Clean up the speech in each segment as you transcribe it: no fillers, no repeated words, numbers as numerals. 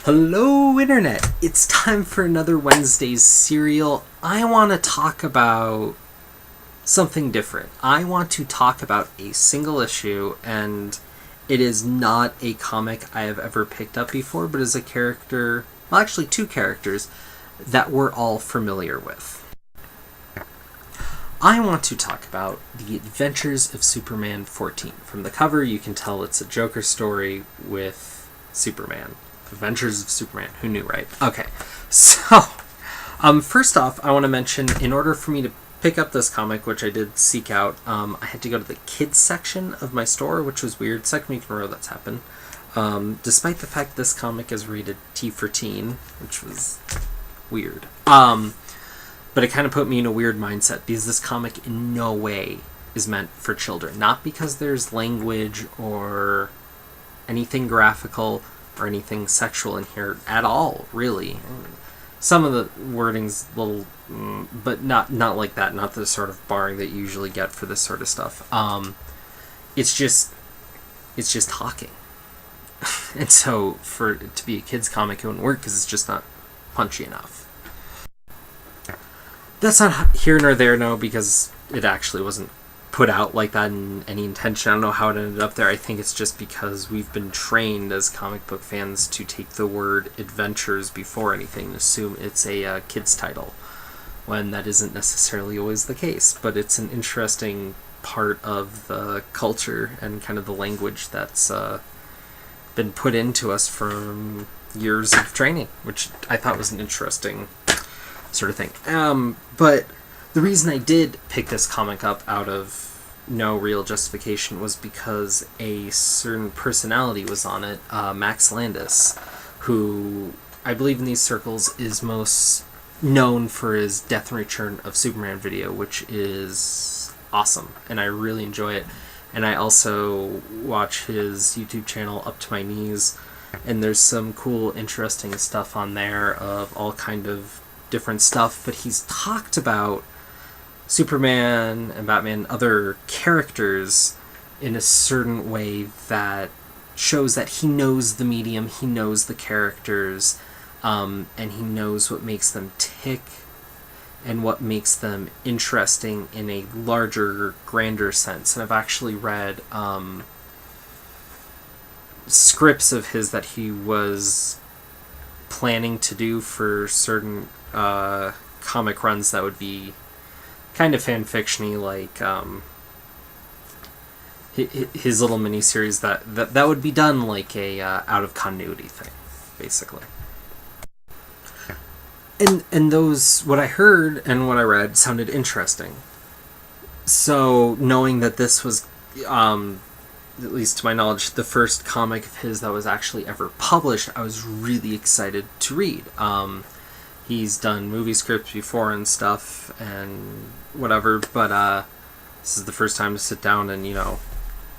Hello, Internet! It's time for another Wednesday's serial. I want to talk about something different. I want to talk about a single issue, and it is not a comic I have ever picked up before, but is a character, well, actually two characters, that we're all familiar with. I want to talk about The Adventures of Superman 14. From the cover, you can tell it's a Joker story with Superman. Adventures of Superman. Who knew, right? Okay. So, first off, I want to mention, in order for me to pick up this comic, which I did seek out, I had to go to the kids section of my store, which was weird. Second week in a row that's happened. Despite the fact this comic is rated T for teen, which was weird. But it kind of put me in a weird mindset, because this comic in no way is meant for children. Not because there's language or anything graphical or anything sexual in here at all, really. Some of the wording's a little, but not like that, not the sort of barring that you usually get for this sort of stuff. It's just talking. And so for it to be a kid's comic, it wouldn't work because it's just not punchy enough. That's not here nor there, no, because it actually wasn't put out like that in any intention. I don't know how it ended up there. I think it's just because we've been trained as comic book fans to take the word adventures before anything and assume it's a kid's title, when that isn't necessarily always the case. But it's an interesting part of the culture and kind of the language that's been put into us from years of training, which I thought was an interesting sort of thing. But the reason I did pick this comic up out of no real justification was because a certain personality was on it, Max Landis, who I believe in these circles is most known for his Death and Return of Superman video, which is awesome, and I really enjoy it. And I also watch his YouTube channel, Up to My Knees, and there's some cool, interesting stuff on there of all kind of different stuff, but he's talked about Superman and Batman and other characters in a certain way that shows that he knows the medium, he knows the characters, and he knows what makes them tick and what makes them interesting in a larger, grander sense. And I've actually read scripts of his that he was planning to do for certain comic runs that would be kind of fan-fiction-y, like his little miniseries that would be done like a out-of-continuity thing, basically. And those, what I heard and what I read sounded interesting. So knowing that this was, at least to my knowledge, the first comic of his that was actually ever published, I was really excited to read. He's done movie scripts before and stuff and whatever, but this is the first time to sit down and,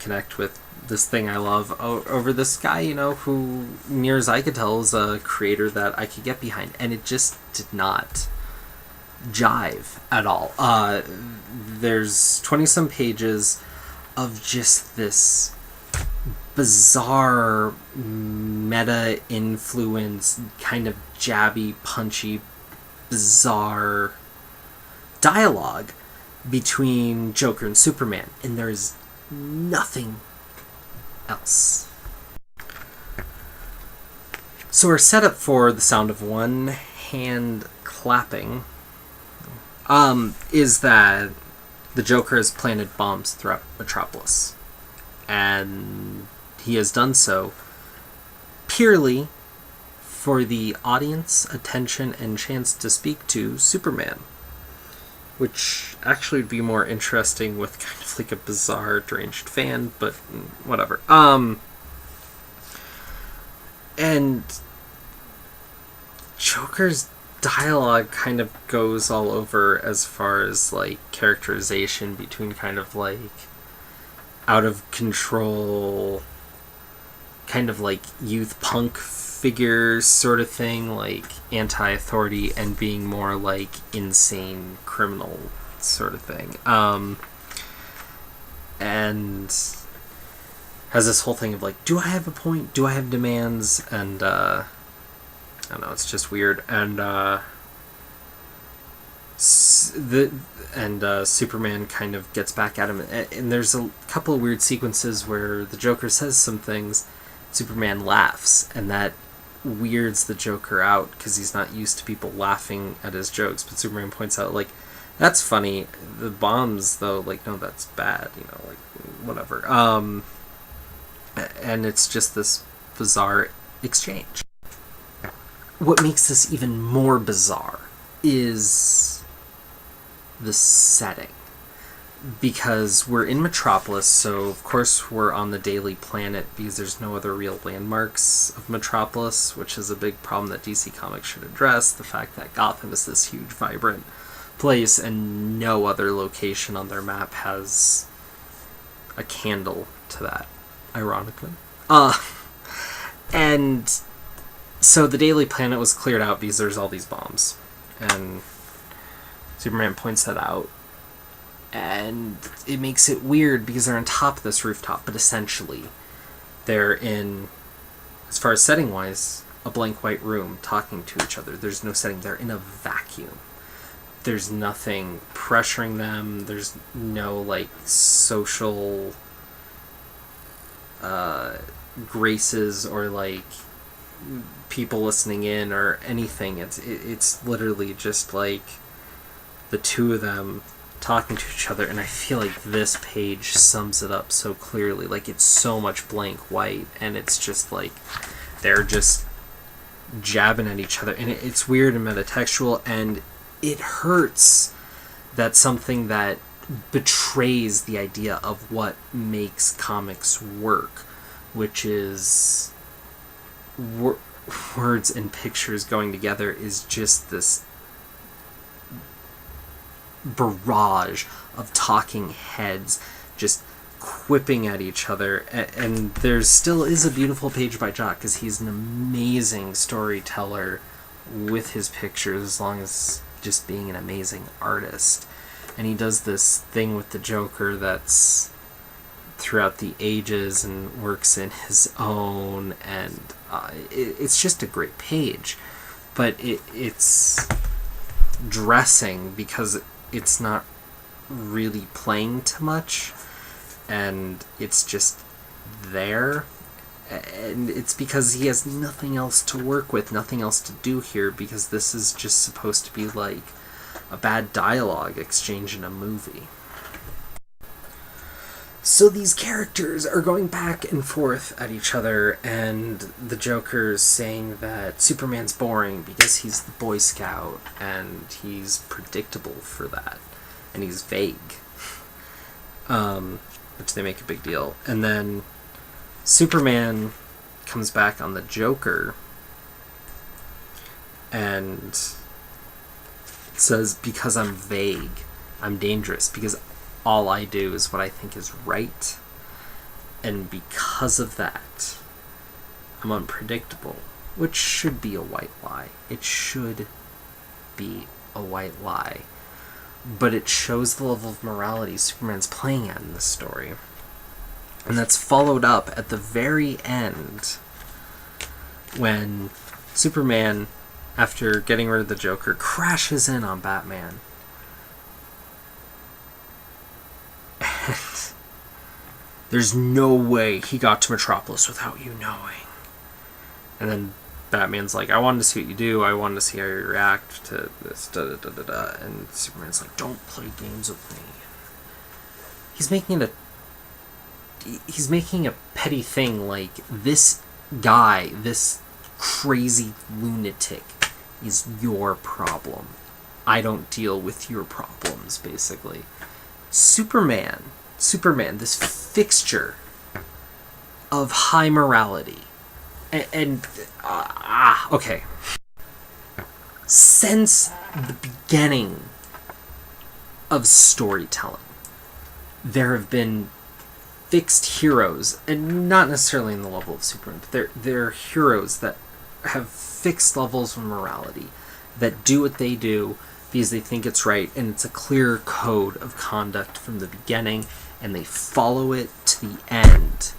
connect with this thing I love over this guy, who, near as I could tell, is a creator that I could get behind. And it just did not jive at all. There's 20-some pages of just this bizarre meta-influence, kind of jabby, punchy, bizarre dialogue between Joker and Superman, and there's nothing else. So our setup for the sound of one hand clapping is that the Joker has planted bombs throughout Metropolis, and he has done so purely for the audience attention and chance to speak to Superman, which actually would be more interesting with kind of like a bizarre, deranged fan, but whatever. And Joker's dialogue kind of goes all over as far as like characterization between kind of like out of control, kind of like youth punk figure sort of thing, like anti-authority, and being more like insane criminal sort of thing. And has this whole thing of like, do I have a point? Do I have demands? And I don't know, it's just weird. And Superman kind of gets back at him, and there's a couple of weird sequences where the Joker says some things, Superman laughs, and that weirds the Joker out because he's not used to people laughing at his jokes. But Superman points out, like, that's funny. The bombs, though, like, no, that's bad, you know, like, whatever. And it's just this bizarre exchange. What makes this even more bizarre is the setting. Because we're in Metropolis, so of course we're on the Daily Planet because there's no other real landmarks of Metropolis, which is a big problem that DC Comics should address. The fact that Gotham is this huge, vibrant place and no other location on their map has a candle to that, ironically. And so the Daily Planet was cleared out because there's all these bombs. And Superman points that out. And it makes it weird because they're on top of this rooftop, but essentially they're in, as far as setting-wise, a blank white room talking to each other. There's no setting. They're in a vacuum. There's nothing pressuring them. There's no, like, social graces or, like, people listening in or anything. It's literally just, like, the two of them talking to each other, and I feel like this page sums it up so clearly. Like, it's so much blank white, and it's just like they're just jabbing at each other, and it's weird and metatextual, and it hurts that something that betrays the idea of what makes comics work, which is words and pictures going together, is just this barrage of talking heads just quipping at each other. And there still is a beautiful page by Jock because he's an amazing storyteller with his pictures, as long as just being an amazing artist. And he does this thing with the Joker that's throughout the ages and works in his own, and it's just a great page. But it's dressing because it's not really playing too much, and it's just there, and it's because he has nothing else to work with, nothing else to do here, because this is just supposed to be like a bad dialogue exchange in a movie. So these characters are going back and forth at each other, and the Joker's saying that Superman's boring because he's the Boy Scout, and he's predictable for that, and he's vague, which they make a big deal. And then Superman comes back on the Joker and says, because I'm vague, I'm dangerous, because all I do is what I think is right, and because of that, I'm unpredictable, which should be a white lie. It should be a white lie. But it shows the level of morality Superman's playing at in this story. And that's followed up at the very end when Superman, after getting rid of the Joker, crashes in on Batman. And there's no way he got to Metropolis without you knowing. And then Batman's like, I wanted to see what you do. I wanted to see how you react to this. Da-da-da-da-da. And Superman's like, don't play games with me. He's making a petty thing like, this guy, this crazy lunatic, is your problem. I don't deal with your problems, basically. Superman, this fixture of high morality, okay. Since the beginning of storytelling, there have been fixed heroes, and not necessarily in the level of Superman, but they're heroes that have fixed levels of morality, that do what they do because they think it's right, and it's a clear code of conduct from the beginning, and they follow it to the end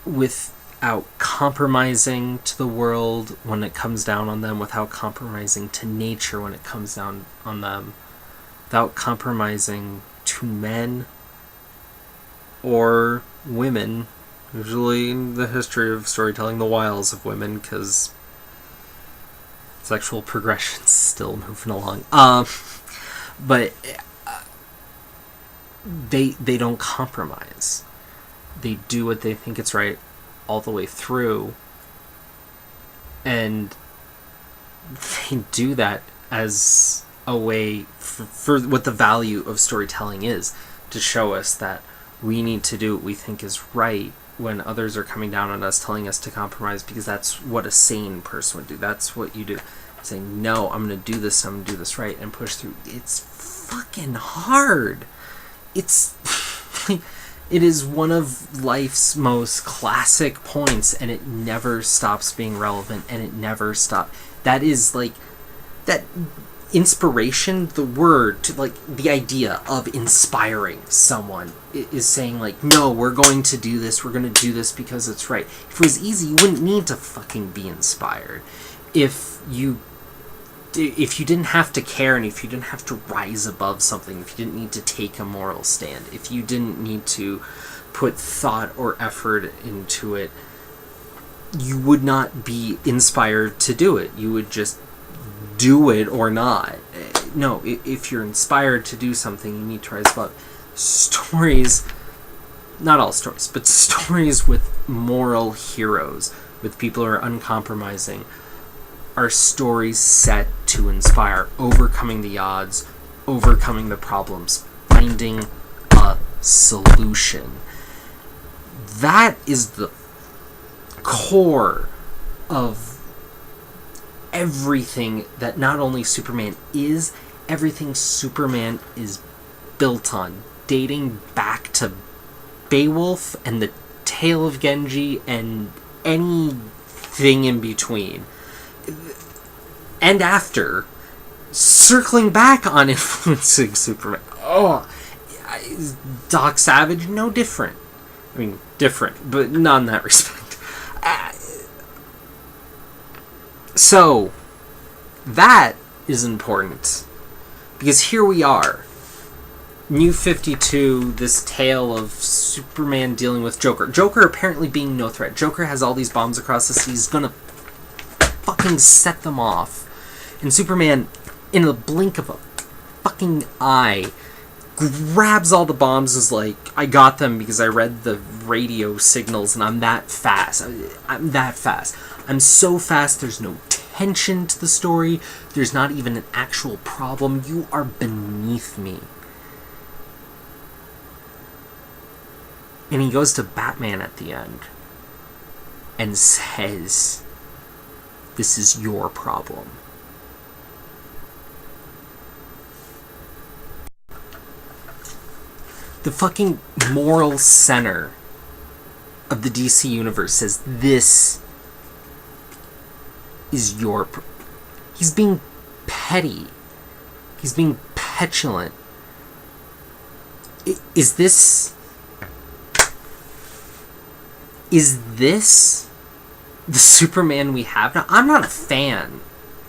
without without compromising to the world when it comes down on them, without compromising to nature when it comes down on them, without compromising to men or women. Usually in the history of storytelling, the wiles of women, because sexual progression's still moving along. But they don't compromise. They do what they think it's right all the way through, and they do that as a way for what the value of storytelling is, to show us that we need to do what we think is right when others are coming down on us, telling us to compromise, because that's what a sane person would do. That's what you do. Saying, no, I'm going to do this, I'm going to do this right, and push through. It's fucking hard. It's... it is one of life's most classic points, and it never stops being relevant, and it never stops. That is, like... that inspiration, the word, to, like, the idea of inspiring someone is saying, like, no, we're going to do this, we're going to do this because it's right. If it was easy, you wouldn't need to fucking be inspired. If you didn't have to care, and if you didn't have to rise above something, if you didn't need to take a moral stand, if you didn't need to put thought or effort into it, you would not be inspired to do it. You would just do it or not. No, if you're inspired to do something, you need to rise above. Stories, not all stories, but stories with moral heroes, with people who are uncompromising, are stories set to inspire, overcoming the odds, overcoming the problems, finding a solution. That is the core of everything that not only Superman is, everything Superman is built on, dating back to Beowulf and the Tale of Genji and anything in between. And after, circling back on influencing Superman. Oh, Doc Savage, no different. I mean, different, but not in that respect. So, that is important. Because here we are. New 52, this tale of Superman dealing with Joker. Joker apparently being no threat. Joker has all these bombs across the sea. He's gonna fucking set them off. And Superman, in the blink of a fucking eye, grabs all the bombs, is like, I got them because I read the radio signals and I'm that fast. I'm that fast. I'm so fast, there's no tension to the story. There's not even an actual problem. You are beneath me. And he goes to Batman at the end and says, this is your problem. The fucking moral center of the DC universe says, this is your... He's being petty. He's being petulant. Is this the Superman we have now? I'm not a fan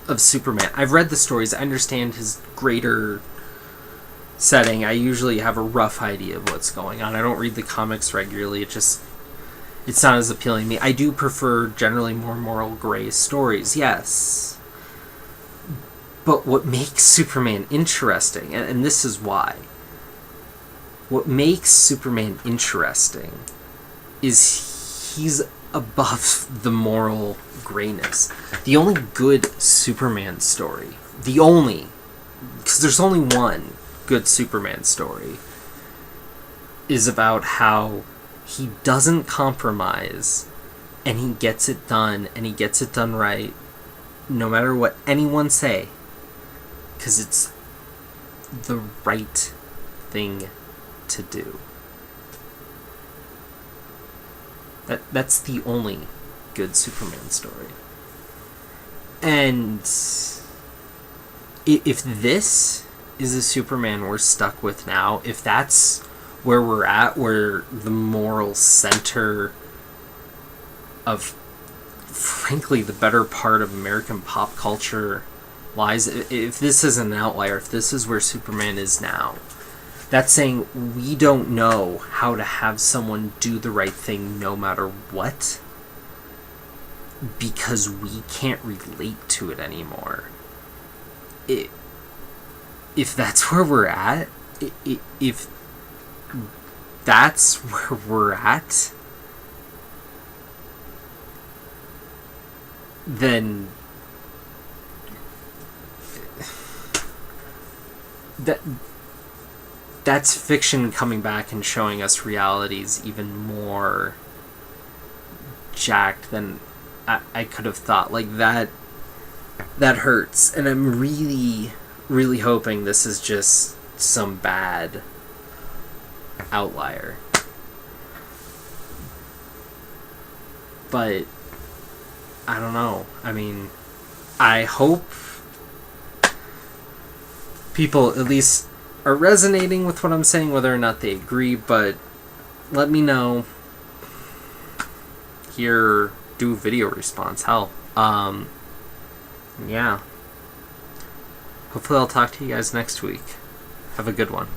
of Superman. I've read the stories. I understand his greater setting. I usually have a rough idea of what's going on. I don't read the comics regularly. It's not as appealing to me. I do prefer generally more moral gray stories, yes. But what makes Superman interesting, and this is why, what makes Superman interesting is he's above the moral grayness. The only good Superman story, because there's only one good Superman story, is about how he doesn't compromise, and he gets it done, and he gets it done right, no matter what anyone say, because it's the right thing to do. That's the only good Superman story. And if this is a Superman we're stuck with now, if that's where we're at, where the moral center of, frankly, the better part of American pop culture lies. If this is an outlier, if this is where Superman is now, that's saying we don't know how to have someone do the right thing no matter what, because we can't relate to it anymore. If that's where we're at, if that's where we're at, then that's fiction coming back and showing us realities even more jacked than I could have thought. Like, that hurts, and I'm really, really hoping this is just some bad outlier. But I don't know. I mean, I hope people at least are resonating with what I'm saying, whether or not they agree, but let me know. Here, do a video response. Hell. Yeah. Hopefully I'll talk to you guys next week. Have a good one.